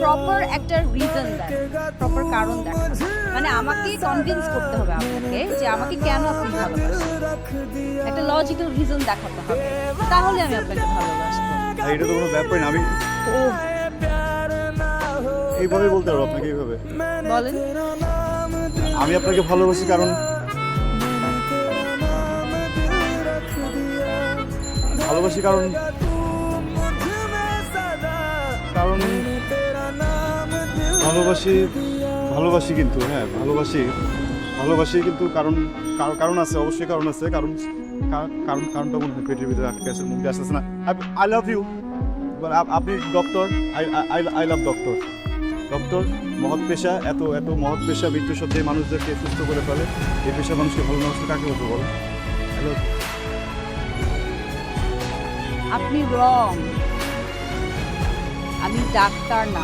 Proper একটা reason দেন, proper কারণ দেখান। মানে আমাকে কনভিন্স করতে হবে আপনাকে যে আমাকে কেন আপনি ভালোবাসেন, একটা লজিক্যাল রিজন দেখাতে হবে, তাহলে আমি আপনাকে ভালোবাসবো। আর এটা তো কোনো ব্যাপার না। আমি ও এইভাবে বলতে পারবো আপনাকে, এইভাবে বলেন। আমি আপনাকে ভালোবাসি কারণ ভালোবাসি কারণ কারণ ভালোবাসি ভালোবাসি কিন্তু হ্যাঁ ভালোবাসি কিন্তু কারণ আছে, অবশ্যই কারণ আছে। কারণটা মনে হয় পেটের ভিতরে আটকে আছে, মুখে আসতেছে না। I love you. আপনি ডক্টর, আই লাভ ডক্টর। মহৎ পেশা, এত মহৎ পেশা মৃত্যু সজ্জায় মানুষদেরকে সুস্থ করে ফেলে। এই পেশা মানুষকে ভালো মানুষকে কাকে বলতে বলো? আপনি রং, আমি ডাক্তার না।